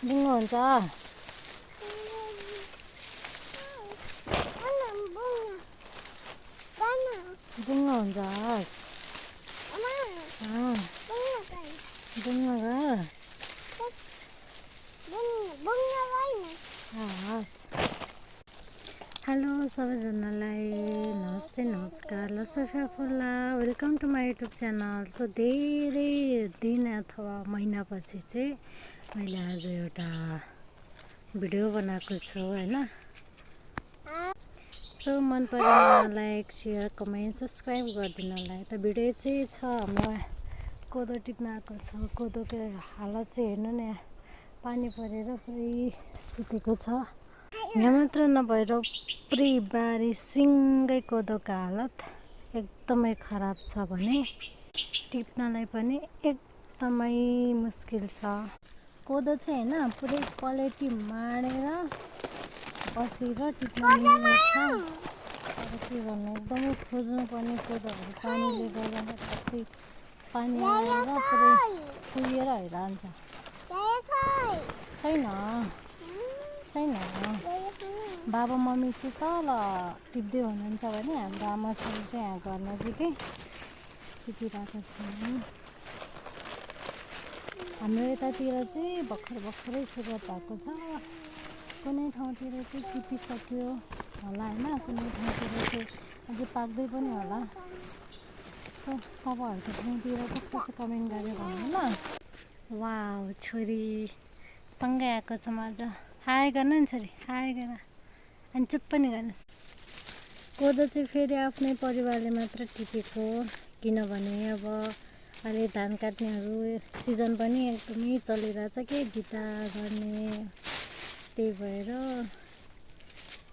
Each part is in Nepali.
बुङ्गो हुन्छ बुङ्गो हुन्छ हेलो सबैजनालाई नमस्ते नमस्कार ल सोफिया फुल्ला welcome to my YouTube channel. So धेरै दिन अथवा महिनापछि चाहिँ मैले आज एउटा भिडियो बनाएको छु हैन। सो मन परेमा लाइक शेयर कमेन्ट सब्सक्राइब गरिदिनु होला। त भिडियो चाहिँ छ हाम्रो कोदो टिप्न आएको छ। कोदोको हालत चाहिँ हेर्नु न, पानी परेर पुरै सुतेको छ। यहाँ मात्र नभएर पुरै बारी सिँगै कोदोको हालत एकदमै खराब छ भने टिप्नलाई पनि एकदमै मुस्किल छ। कोदो चाहिँ हैन पुरै पलेटी माडेर बसेर टिप्न मिल्ने छ। तर के गर्नु, एकदमै खोज्नु पर्ने कोदोहरू पानीले गर्दा जस्तै पानी आएर पुरै कुहिएर हैरान्छ। छैन बाबा मम्मी चाहिँ तल टिप्दै हुनुहुन्छ भने हाम्रो आमा छोरी चाहिँ यहाँ घर नजिकै टिपिरहेको छ। हाम्रो यतातिर चाहिँ भर्खरै सुरुवात भएको छ। कुनै ठाउँतिर चाहिँ टिपिसक्यो होला हैन, कुनै ठाउँतिर चाहिँ अझै पाक्दै पनि होला। सो तपाईँहरूको ठाउँतिर कस्तो छ कमेन्ट गरेर भन्नु ल। वाउ, छोरी सँगै आएको छ मजा। हाई गर्नु नि छोरी, हाई गर अनि चुप पनि गर्नुहोस्। कोदो चाहिँ फेरि आफ्नै परिवारले मात्र टिपेको, किनभने अब अहिले धान काट्नेहरू सिजन पनि एकदमै चलिरहेछ के बिटा गर्ने, त्यही भएर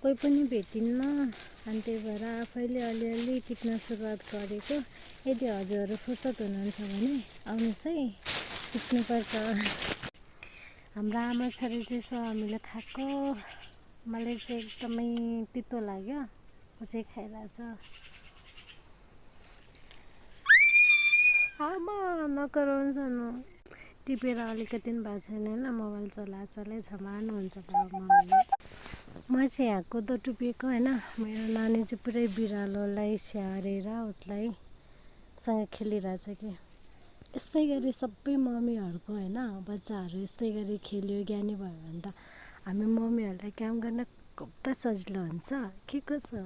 कोही पनि भेटिन्न। अनि त्यही भएर आफैले अलिअलि टिप्न सुरुवात गरेको। यदि हजुरहरू फुर्सद हुनुहुन्छ भने आउनुहोस् है, टिप्नुपर्छ। हाम्रो आमा छोरी चाहिँ सो हामीले खाएको, मलाई चाहिँ एकदमै तितो लाग्यो, ऊ चाहिँ खाइरहेछ। आमा नकराउँछ न, टिपेर अलिकति पनि भएको छैन होइन, मोबाइल चलाइ छ मार्नुहुन्छ बाबा मम्मीले। म चाहिँ यहाँ कोदो टिपेको होइन। मेरो नानी चाहिँ पुरै बिरालोलाई स्याहारेर उसलाई सँग खेलिरहेछ कि। यस्तै गरी सबै मम्मीहरूको होइन बच्चाहरू यस्तै गरी खेल्यो ज्ञानी भयो भने त हामी मम्मीहरूलाई काम गर्न कता सजिलो हुन्छ के कसो।